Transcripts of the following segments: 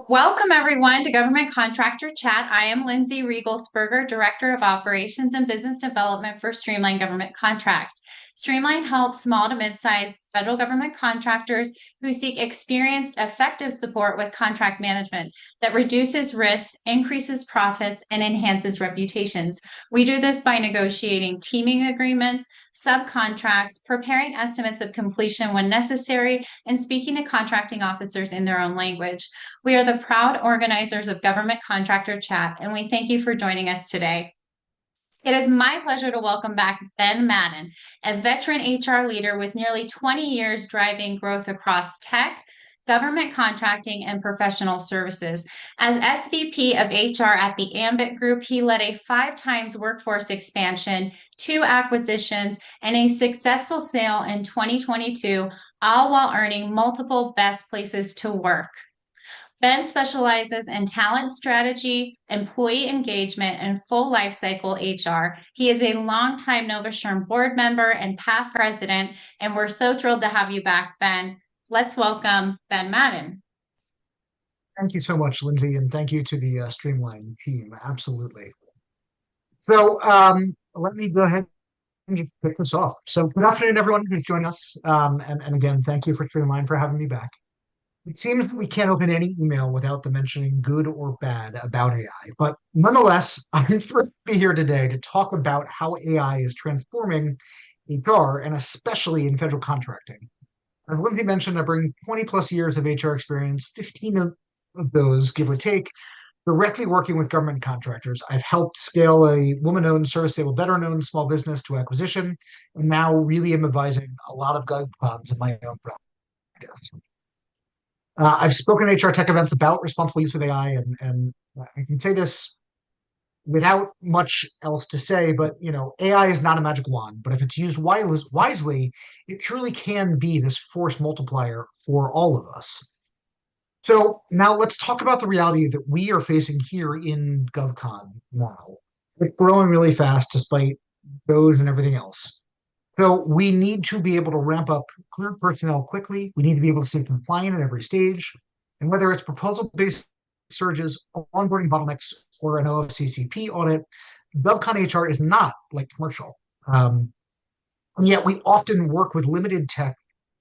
Welcome everyone to Government Contractor Chat. I am Lindsay Riegelsberger, Director of Operations and Business Development for Streamline Government Contracts. Streamline helps small to mid-sized federal government contractors who seek experienced, effective support with contract management that reduces risks, increases profits, and enhances reputations. We do this by negotiating teaming agreements, subcontracts, preparing estimates of completion when necessary, and speaking to contracting officers in their own language. We are the proud organizers of Government Contractor Chat, and we thank you for joining us today. It is my pleasure to welcome back Ben Madden, a veteran HR leader with nearly 20 years driving growth across tech, government contracting, and professional services. As SVP of HR at the Ambit Group, he led a 5 times workforce expansion, 2 acquisitions, and a successful sale in 2022, all while earning multiple best places to work. Ben specializes in talent strategy, employee engagement, and full lifecycle HR. He is a longtime Nova Sherm board member and past president, and we're so thrilled to have you back, Ben. Let's welcome Ben Madden. Thank you so much, Lindsay, and thank you to the Streamline team. Absolutely. So let me go ahead and just kick this off. So good afternoon, everyone who's joining us. And again, thank you for Streamline for having me back. It seems we can't open any email without them mentioning good or bad about AI. But nonetheless, I'm thrilled to be here today to talk about how AI is transforming HR and especially in federal contracting. As Lindsay mentioned, I bring 20 plus years of HR experience, 15 of those, give or take, directly working with government contractors. I've helped scale a woman-owned, service-able, veteran-owned small business to acquisition, and now really am advising a lot of GovCons in my own practice. I've spoken at HR tech events about responsible use of AI, and I can say this without much else to say, but AI is not a magic wand, but if it's used wisely, it truly can be this force multiplier for all of us. So now let's talk about the reality that we are facing here in GovCon now. It's growing really fast despite those and everything else. So we need to be able to ramp up clear personnel quickly. We need to be able to stay compliant at every stage. And whether it's proposal-based surges, onboarding bottlenecks, or an OFCCP audit, GovCon HR is not like commercial. And yet we often work with limited tech,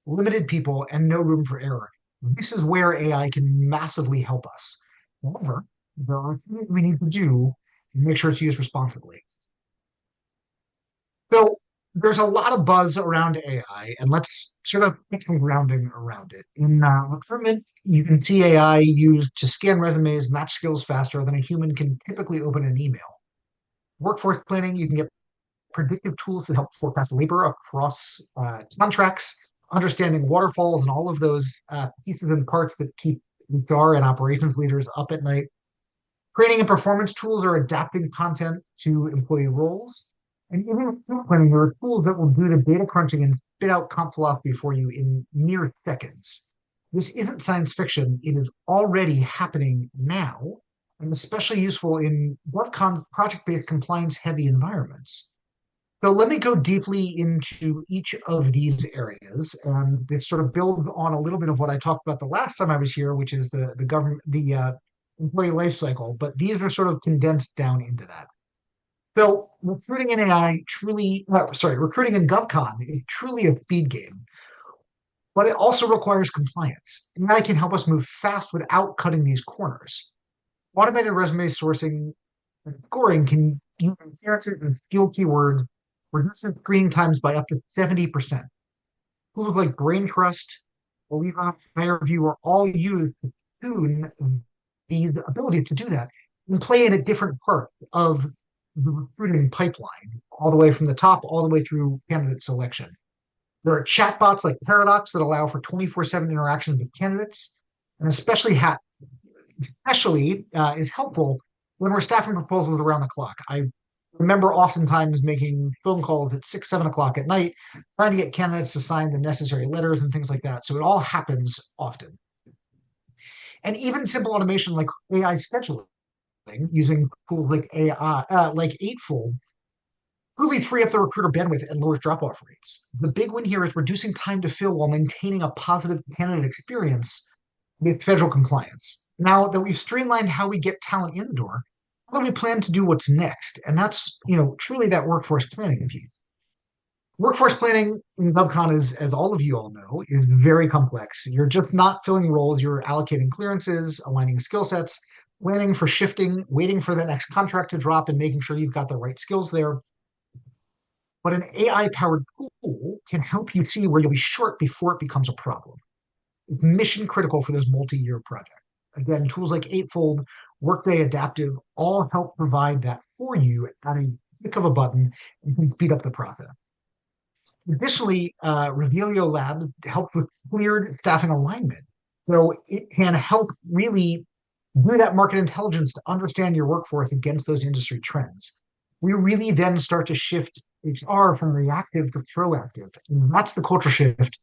limited people, and no room for error. This is where AI can massively help us. However, there are things we need to do to make sure it's used responsibly. So there's a lot of buzz around AI, and let's sort of get some grounding around it. In recruitment, you can see AI used to scan resumes, match skills faster than a human can typically open an email. Workforce planning, you can get predictive tools to help forecast labor across contracts, understanding waterfalls and all of those pieces and parts that keep HR and operations leaders up at night. Training and performance tools are adapting content to employee roles. And even with planning, there are tools that will do the data crunching and spit out comp philosophy for you in mere seconds. This isn't science fiction. It is already happening now, and especially useful in GovCon's project-based compliance-heavy environments. So let me go deeply into each of these areas, and they sort of build on a little bit of what I talked about the last time I was here, which is the employee life cycle. But these are sort of condensed down into that. So recruiting in recruiting in GovCon is truly a speed game, but it also requires compliance. AI can help us move fast without cutting these corners. Automated resume sourcing and scoring can use characters and skill keywords, reducing screening times by up to 70%. Tools like Brain Trust, Oliva, HireView are all used to tune these abilities to do that and play in a different part of the recruiting pipeline, all the way from the top, all the way through candidate selection. There are chatbots like Paradox that allow for 24/7 interactions with candidates, and especially is helpful when we're staffing proposals around the clock. I remember oftentimes making phone calls at 6, 7 o'clock at night, trying to get candidates to sign the necessary letters and things like that. So it all happens often. And even simple automation like AI scheduling, using tools like AI, like Eightfold, really free up the recruiter bandwidth and lowers drop-off rates. The big win here is reducing time to fill while maintaining a positive candidate experience with federal compliance. Now that we've streamlined how we get talent in the door, how do we plan to do what's next? And that's, truly that workforce planning piece. Workforce planning in GovCon is, as all of you all know, is very complex. You're just not filling roles, you're allocating clearances, aligning skill sets, planning for shifting, waiting for the next contract to drop, and making sure you've got the right skills there. But an AI powered tool can help you see where you'll be short before it becomes a problem. It's mission critical for those multi year projects. Again, tools like Eightfold, Workday Adaptive all help provide that for you at a click of a button and can speed up the process. Additionally, Revelio Labs helps with cleared staffing alignment. So it can help really do that market intelligence to understand your workforce against those industry trends. We really then start to shift HR from reactive to proactive. And that's the culture shift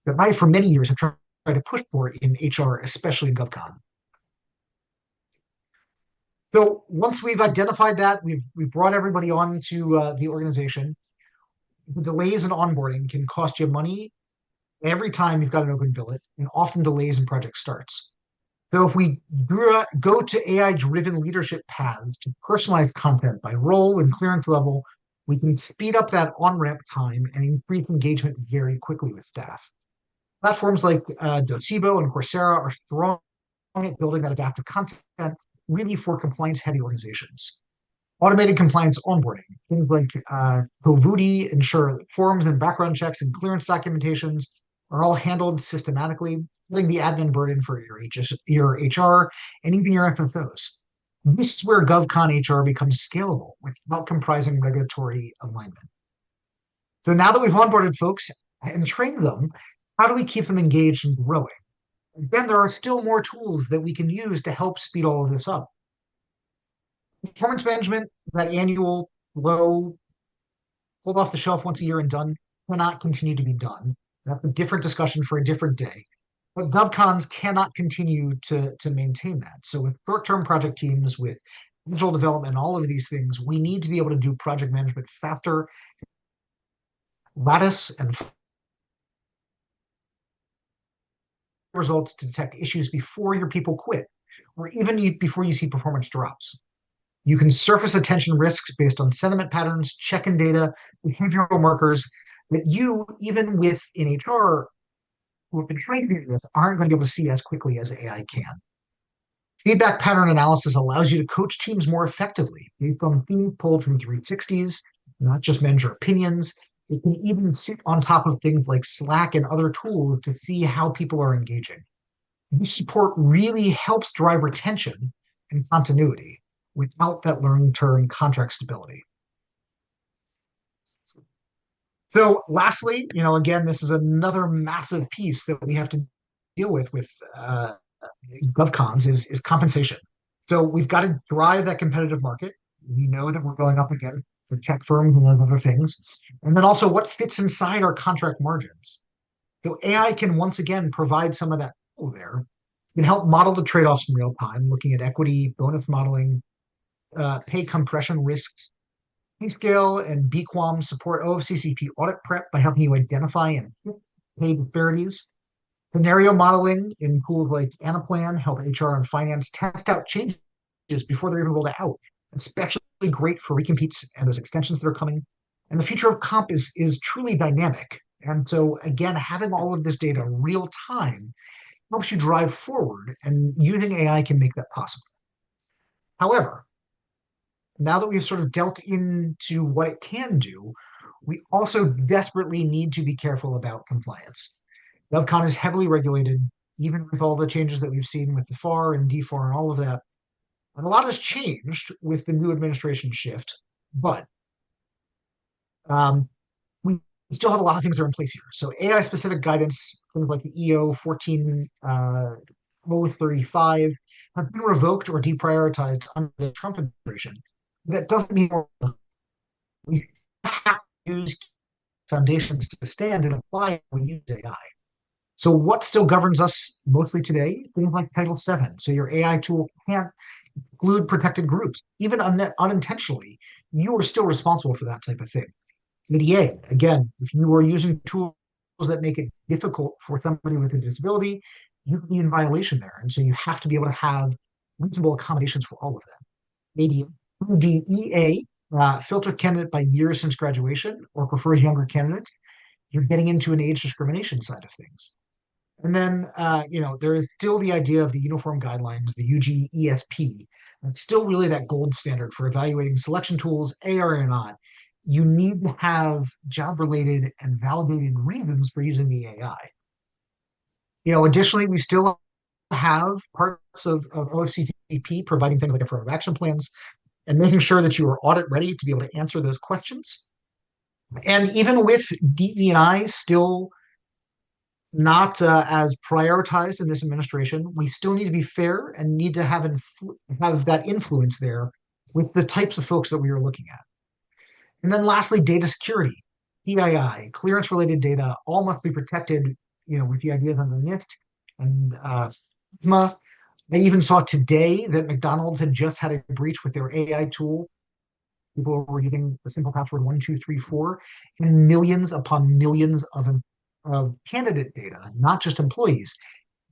that I, for many years, have tried to push for in HR, especially in GovCon. So once we've identified that, we've brought everybody on to the organization. The delays in onboarding can cost you money every time you've got an open billet, and often delays in project starts. So if we go to AI-driven leadership paths to personalize content by role and clearance level, we can speed up that on-ramp time and increase engagement very quickly with staff. Platforms like Docebo and Coursera are strong at building that adaptive content really for compliance-heavy organizations. Automated compliance onboarding, things like Covuti ensure that forms and background checks and clearance documentations are all handled systematically, putting the admin burden for your HR and even your FSOs. This is where GovCon HR becomes scalable without comprising regulatory alignment. So now that we've onboarded folks and trained them, how do we keep them engaged and growing? Again, there are still more tools that we can use to help speed all of this up. Performance management, that annual low, hold off the shelf once a year and done, cannot continue to be done. That's a different discussion for a different day. But GovCons cannot continue to maintain that. So with short-term project teams, with digital development, all of these things, we need to be able to do project management faster, lattice, and results to detect issues before your people quit, or even before you see performance drops. You can surface attention risks based on sentiment patterns, check-in data, behavioral markers that you, even with in HR, who have been trained to do this, aren't going to be able to see as quickly as AI can. Feedback pattern analysis allows you to coach teams more effectively based on themes pulled from 360s, not just measure opinions. It can even sit on top of things like Slack and other tools to see how people are engaging. This support really helps drive retention and continuity without that long-term contract stability. So lastly, again, this is another massive piece that we have to deal with GovCons is compensation. So we've got to drive that competitive market. We know that we're going up against the tech firms and those other things. And then also what fits inside our contract margins. So AI can once again provide some of that there. It can help model the trade-offs in real time, looking at equity, bonus modeling, pay compression risks. Scale and BQuam support OFCCP audit prep by helping you identify and pay disparities. Scenario modeling in tools like Anaplan help HR and finance test out changes before they're even rolled out, especially great for recompetes and those extensions that are coming. And the future of comp is truly dynamic. And so again, having all of this data real time helps you drive forward, and using AI can make that possible. However, now that we've sort of dealt into what it can do, we also desperately need to be careful about compliance. GovCon is heavily regulated, even with all the changes that we've seen with the FAR and DFAR and all of that. And a lot has changed with the new administration shift, but we still have a lot of things that are in place here. So AI-specific guidance, things like the EO 14035, have been revoked or deprioritized under the Trump administration. That doesn't mean we have to use foundations to stand and apply when we use AI. So what still governs us mostly today? Things like Title VII. So your AI tool can't exclude protected groups. Even unintentionally, you are still responsible for that type of thing. ADA, again, if you are using tools that make it difficult for somebody with a disability, you could be in violation there. And so you have to be able to have reasonable accommodations for all of them. Maybe DEA, filter candidate by years since graduation or prefers younger candidates. You're getting into an age discrimination side of things. And then, there is still the idea of the uniform guidelines, the UGESP. It's still really that gold standard for evaluating selection tools, AR or not. You need to have job related and validated reasons for using the AI. Additionally, we still have parts of OCTP providing things like affirmative action plans and making sure that you are audit ready to be able to answer those questions. And even with DEI still not as prioritized in this administration, we still need to be fair and need to have that influence there with the types of folks that we are looking at. And then lastly, data security, PII, clearance related data, all must be protected, with the ideas underneath. And FEMA, I even saw today that McDonald's had just had a breach with their AI tool. People were using the simple password 1234, and millions upon millions of candidate data, not just employees,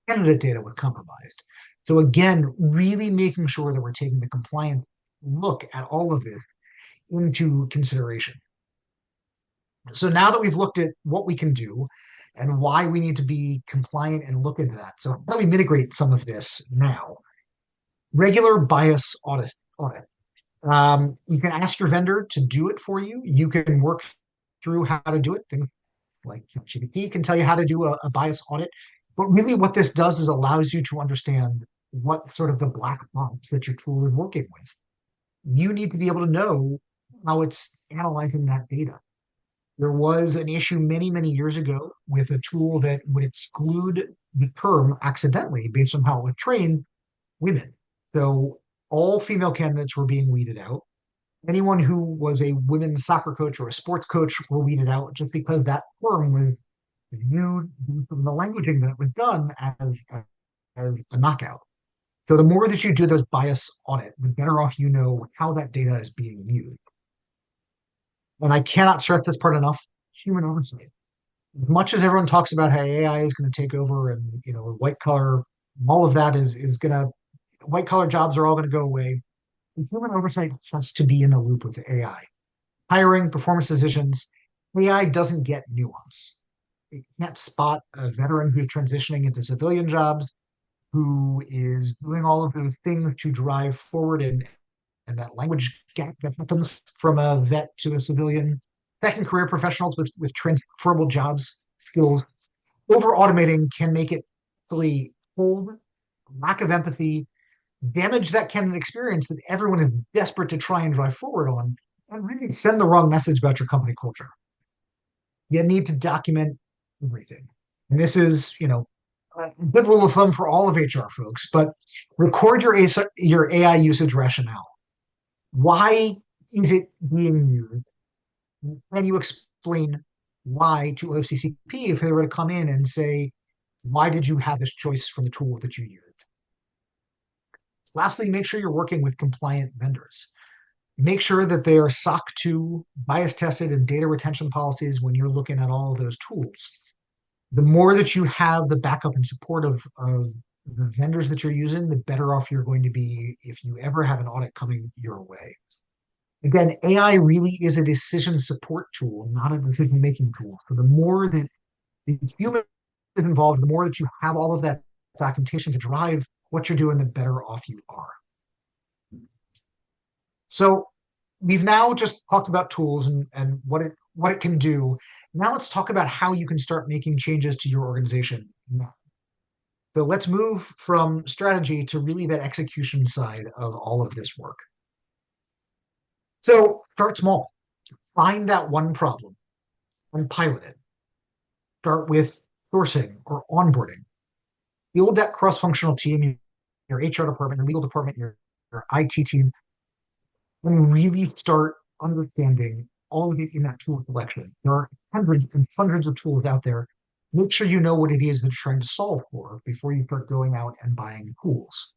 candidate data was compromised. So again, really making sure that we're taking the compliant look at all of this into consideration. So now that we've looked at what we can do and why we need to be compliant and look into that. So how do we mitigate some of this now? Regular bias audit. You can ask your vendor to do it for you. You can work through how to do it. Things like GPT can tell you how to do a bias audit. But really what this does is allows you to understand what sort of the black box that your tool is working with. You need to be able to know how it's analyzing that data. There was an issue many, many years ago with a tool that would exclude the term accidentally based on how it was trained women. So all female candidates were being weeded out. Anyone who was a women's soccer coach or a sports coach were weeded out just because that term was viewed from the languaging that was done as a knockout. So the more that you do those bias audit, the better off you know how that data is being used. And I cannot stress this part enough, human oversight. As much as everyone talks about how AI is going to take over and, white collar, all of that is going to, white collar jobs are all going to go away. Human oversight has to be in the loop with AI. Hiring, performance decisions, AI doesn't get nuance. It can't spot a veteran who's transitioning into civilian jobs, who is doing all of those things to drive forward and that language gap that happens from a vet to a civilian. Second career professionals with transferable jobs skills. Over automating can make it really cold, lack of empathy, damage that candidate experience that everyone is desperate to try and drive forward on, and really send the wrong message about your company culture. You need to document everything. And this is, a good rule of thumb for all of HR folks, but record your AI usage rationale. Why is it being used? Can you explain why to OCCP if they were to come in and say, why did you have this choice from the tool that you used? Lastly, make sure you're working with compliant vendors. Make sure that they are SOC 2, bias tested, and data retention policies when you're looking at all of those tools. The more that you have the backup and support of the vendors that you're using, the better off you're going to be if you ever have an audit coming your way. Again, AI really is a decision support tool, not a decision making tool. So the more that the human is involved, the more that you have all of that documentation to drive what you're doing, the better off you are. So we've now just talked about tools and what it can do. Now let's talk about how you can start making changes to your organization now. So let's move from strategy to really that execution side of all of this work. So start small. Find that one problem and pilot it. Start with sourcing or onboarding. Build that cross-functional team, your HR department, your legal department, your IT team, and really start understanding all of it in that tool selection. There are hundreds and hundreds of tools out there. Make sure you know what it is that you're trying to solve for before you start going out and buying tools.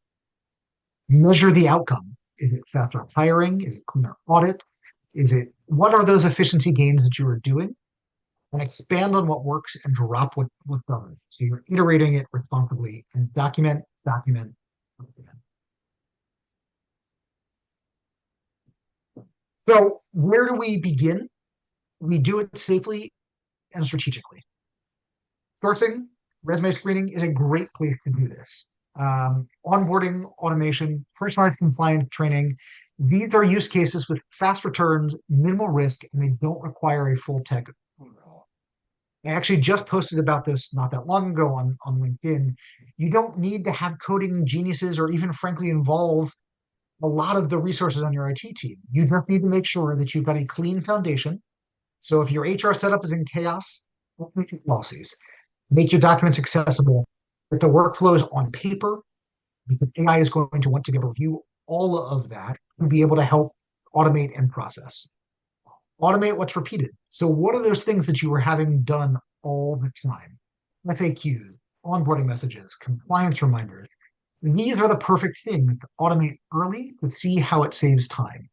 Measure the outcome. Is it faster hiring? Is it cleaner audit? What are those efficiency gains that you are doing? and expand on what works and drop what doesn't. So you're iterating it responsibly and document, document, document. So where do we begin? We do it safely and strategically. Sourcing, resume screening is a great place to do this. Onboarding, automation, personalized compliance training. These are use cases with fast returns, minimal risk, and they don't require a full tech overhaul. I actually just posted about this not that long ago on LinkedIn. You don't need to have coding geniuses or even frankly involve a lot of the resources on your IT team. You just need to make sure that you've got a clean foundation. So if your HR setup is in chaos, make your policies, make your documents accessible, get the workflows on paper, because AI is going to want to be able to review all of that and be able to help automate and process. Automate what's repeated. So what are those things that you were having done all the time? FAQs, onboarding messages, compliance reminders. These are the perfect things to automate early to see how it saves time.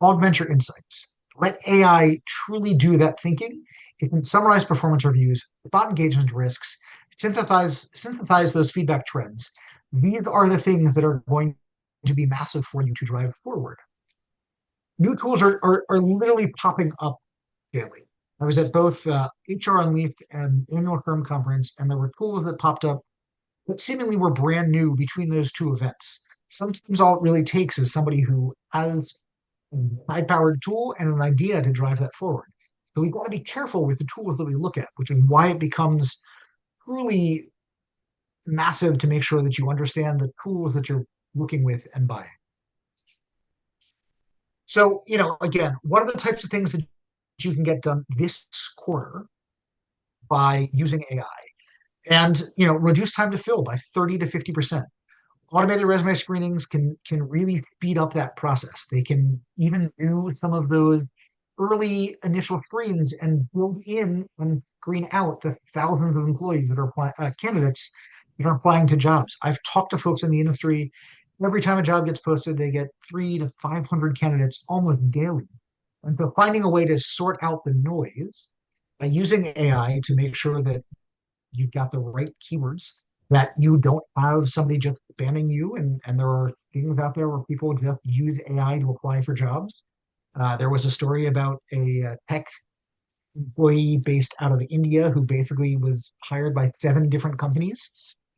Augment your insights. Let AI truly do that thinking. It can summarize performance reviews, spot engagement risks, synthesize those feedback trends. These are the things that are going to be massive for you to drive forward. New tools are literally popping up daily. I was at both HR Unleashed and annual firm conference, and there were tools that popped up that seemingly were brand new between those two events. Sometimes all it really takes is somebody who has a high-powered tool and an idea to drive that forward. So we've got to be careful with the tools that we look at, which is why it becomes truly massive to make sure that you understand the tools that you're looking with and buying. So, again, what are the types of things that you can get done this quarter by using AI? And, reduce time to fill by 30 to 50%. Automated resume screenings can really speed up that process. They can even do some of those early initial screens and build in and screen out the thousands of employees that are candidates that are applying to jobs. I've talked to folks in the industry. Every time a job gets posted, they get 300 to 500 candidates almost daily. And so finding a way to sort out the noise by using AI to make sure that you've got the right keywords, that you don't have somebody just spamming you. And there are things out there where people just use AI to apply for jobs. There was a story about a tech employee based out of India who basically was hired by 7 different companies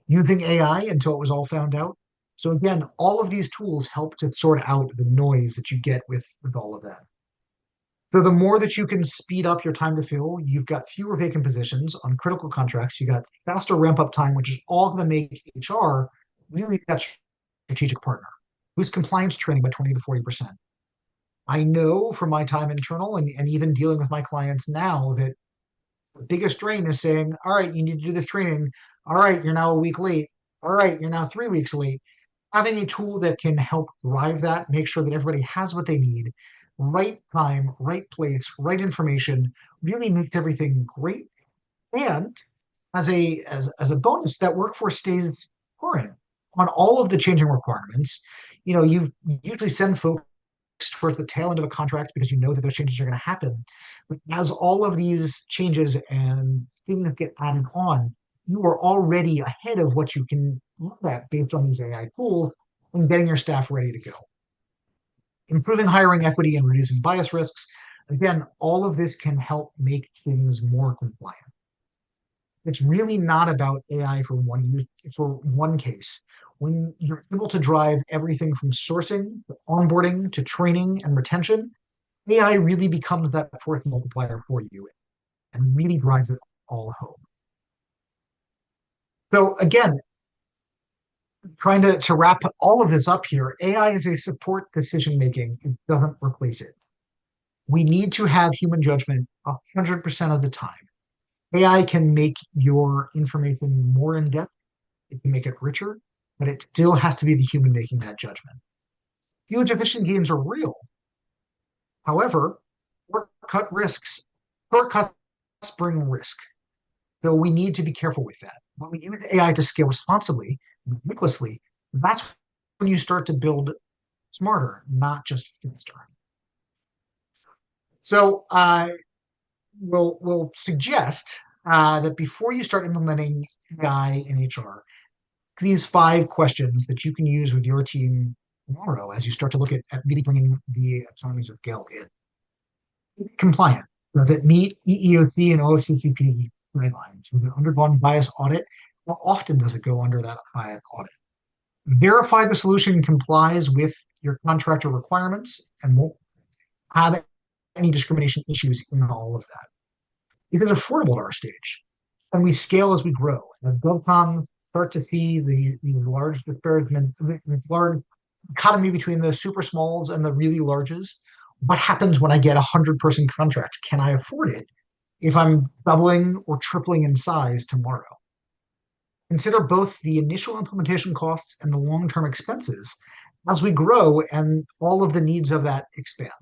using AI until it was all found out. So again, all of these tools help to sort out the noise that you get with all of that. So the more that you can speed up your time to fill, you've got fewer vacant positions on critical contracts. You got faster ramp up time, which is all going to make HR really that strategic partner. Boost compliance training by 20 to 40%. I know from my time internal and even dealing with my clients now that the biggest drain is saying, all right, you need to do this training. All right, you're now a week late. All right, you're now 3 weeks late. Having a tool that can help drive that, make sure that everybody has what they need, right time, right place, right information, really makes everything great. And as a bonus, that workforce stays current on all of the changing requirements. You usually send folks towards the tail end of a contract because you know that those changes are going to happen. But as all of these changes and things get added on, you are already ahead of what you can look at based on these AI tools and getting your staff ready to go. Improving hiring equity and reducing bias risks. Again, all of this can help make things more compliant. It's really not about AI for one case. When you're able to drive everything from sourcing to onboarding to training and retention, AI really becomes that force multiplier for you and really drives it all home. So again, trying to wrap all of this up here, AI is a support decision making. It doesn't replace it. We need to have human judgment 100% of the time. AI can make your information more in depth. It can make it richer, but it still has to be the human making that judgment. Huge efficient gains are real. However, shortcuts bring risk. So we need to be careful with that. When we use AI to scale responsibly, recklessly, that's when you start to build smarter, not just faster. So will suggest that before you start implementing AI in HR, these 5 questions that you can use with your team tomorrow as you start to look at really bringing the economies of scale in. Compliant. Does it meet EEOC and OFCCP guidelines? Has it undergone bias audit? How often does it go under that bias audit? Verify the solution complies with your contractor requirements and won't have any discrimination issues in all of that. Is it affordable at our stage? And we scale as we grow. As GovCon start to see the large disparagement, the large economy between the super smalls and the really larges, what happens when I get 100-person contract? Can I afford it if I'm doubling or tripling in size tomorrow? Consider both the initial implementation costs and the long-term expenses as we grow and all of the needs of that expand.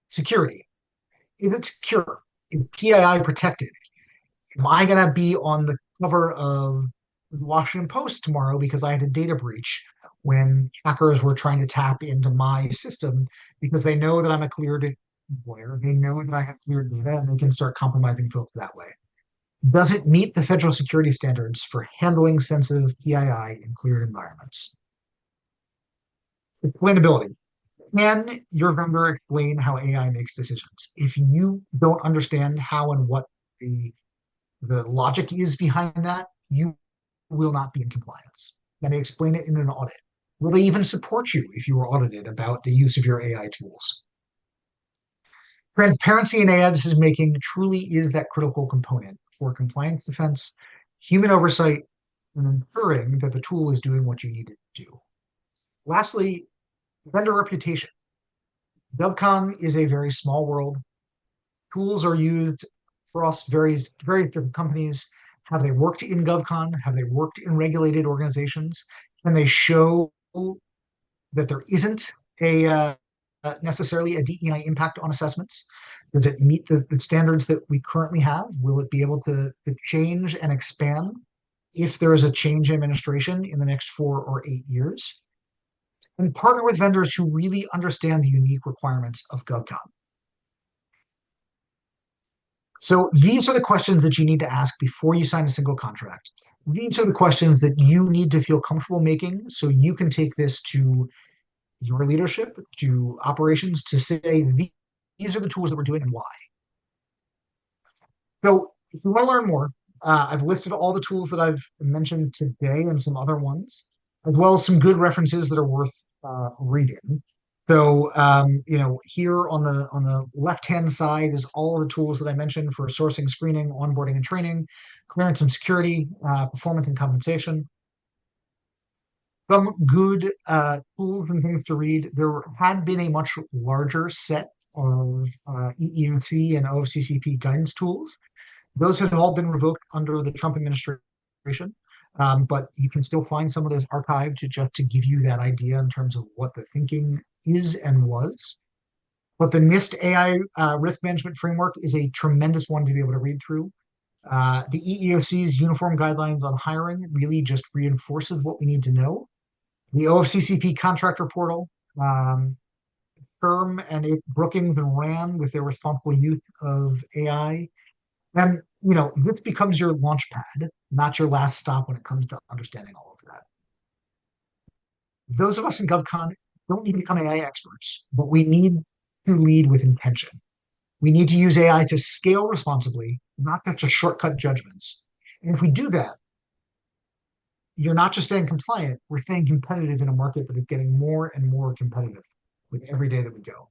Security. Is it secure? Is PII protected? Am I going to be on the cover of the Washington Post tomorrow because I had a data breach when hackers were trying to tap into my system because they know that I'm a cleared employer, they know that I have cleared data, and they can start compromising folks that way. Does it meet the federal security standards for handling sensitive PII in cleared environments? Explainability. Can your vendor explain how AI makes decisions? If you don't understand how and what the logic is behind that, you will not be in compliance. Can they explain it in an audit? Will they even support you if you were audited about the use of your AI tools? Transparency in AI decision making truly is that critical component for compliance defense, human oversight, and ensuring that the tool is doing what you need it to do. Lastly, vendor reputation. GovCon is a very small world. Tools are used across various different companies. Have they worked in GovCon? Have they worked in regulated organizations? Can they show that there isn't a necessarily a DEI impact on assessments? Does it meet the standards that we currently have? Will it be able to change and expand if there is a change in administration in the next 4 or 8 years? And partner with vendors who really understand the unique requirements of GovCon. So these are the questions that you need to ask before you sign a single contract. These are the questions that you need to feel comfortable making so you can take this to your leadership, to operations, to say these are the tools that we're doing and why. So if you want to learn more, I've listed all the tools that I've mentioned today and some other ones, as well as some good references that are worth reading. So here on the left-hand side is all of the tools that I mentioned for sourcing, screening, onboarding and training, clearance and security, performance and compensation. Some good tools and things to read. There had been a much larger set of EEOC and OFCCP guidance tools. Those had all been revoked under the Trump administration, but you can still find some of those archived just to give you that idea in terms of what the thinking is and was. But the NIST AI risk management framework is a tremendous one to be able to read through. The EEOC's uniform guidelines on hiring really just reinforces what we need to know. The OFCCP contractor portal, Firm and Brookings and Rand with their responsible use of AI. And this becomes your launch pad, not your last stop when it comes to understanding all of that. Those of us in GovCon don't need to become AI experts, but we need to lead with intention. We need to use AI to scale responsibly, not just shortcut judgments. And if we do that, you're not just staying compliant, we're staying competitive in a market that is getting more and more competitive with every day that we go.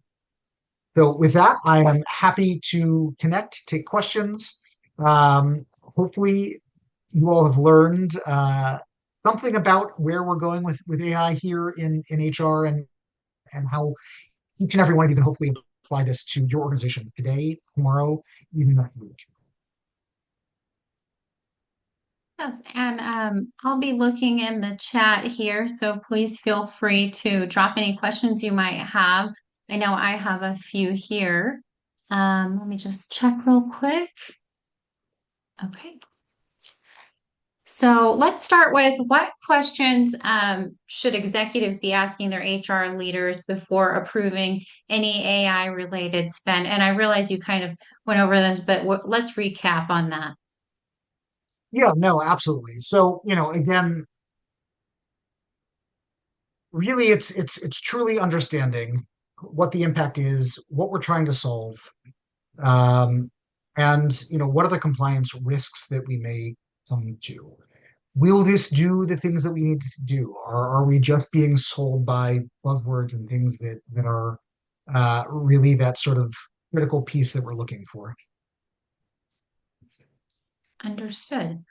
So with that, I am happy to connect, take questions. Hopefully you all have learned something about where we're going with AI here in HR and how each and every one of you can hopefully apply this to your organization today, tomorrow, even next week. Yes, and I'll be looking in the chat here, so please feel free to drop any questions you might have. I know I have a few here. Let me just check real quick. Okay. So let's start with what questions should executives be asking their HR leaders before approving any AI related spend? And I realize you kind of went over this, but let's recap on that. Yeah, no, absolutely. So, again, really it's truly understanding what the impact is, what we're trying to solve, um, and what are the compliance risks that we may come to. Will this do the things that we need to do? Are we just being sold by buzzwords and things that are really that sort of critical piece that we're looking for? Understood.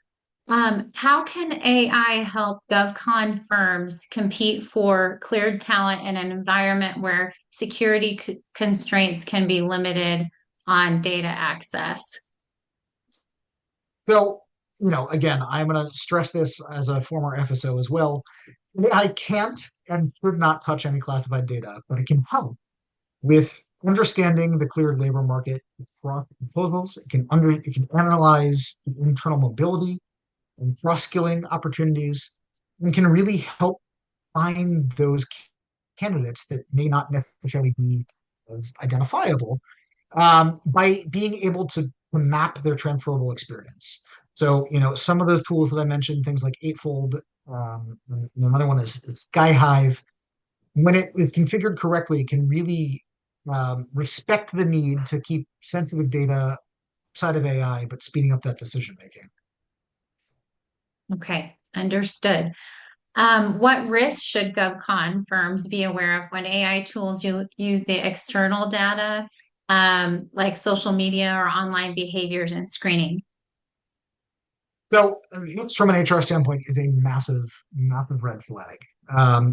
How can AI help GovCon firms compete for cleared talent in an environment where security constraints can be limited on data access? So, again, I'm going to stress this as a former FSO as well. I can't and should not touch any classified data, but it can help with understanding the cleared labor market across proposals. It can analyze the internal mobility and cross-skilling opportunities, and can really help find those candidates that may not necessarily be as identifiable by being able to map their transferable experience. So, some of those tools that I mentioned, things like Eightfold, and another one is Skyhive, when it is configured correctly, it can really respect the need to keep sensitive data outside of AI, but speeding up that decision making. Okay, understood. What risks should GovCon firms be aware of when AI tools use the external data, like social media or online behaviors and screening? So, this from an HR standpoint is a massive, massive red flag.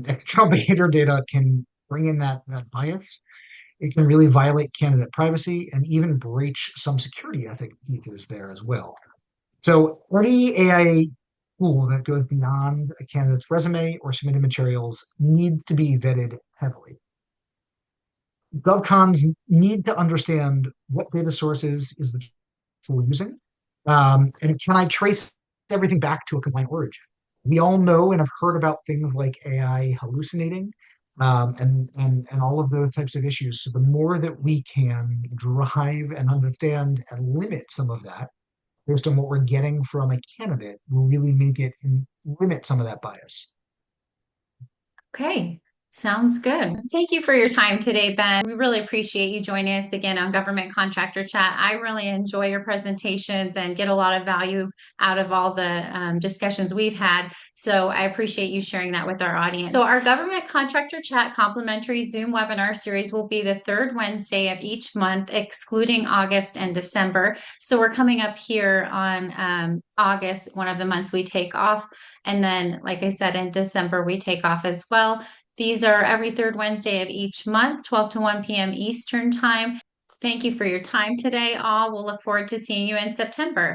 External behavior data can bring in that bias. It can really violate candidate privacy and even breach some security ethic pieces there as well. So any AI tool that goes beyond a candidate's resume or submitted materials need to be vetted heavily. GovCons need to understand what data sources is the tool using, and can I trace everything back to a compliant origin? We all know and have heard about things like AI hallucinating, and all of those types of issues. So the more that we can drive and understand and limit some of that based on what we're getting from a candidate will really make it and limit some of that bias. Okay, sounds good. Thank you for your time today, Ben. We really appreciate you joining us again on Government Contractor Chat. I really enjoy your presentations and get a lot of value out of all the discussions we've had. So I appreciate you sharing that with our audience. So our Government Contractor Chat complimentary Zoom webinar series will be the third Wednesday of each month, excluding August and December. So we're coming up here on August, one of the months we take off. And then, like I said, in December, we take off as well. These are every third Wednesday of each month, 12 to 1 p.m. Eastern Time. Thank you for your time today, all. We'll look forward to seeing you in September.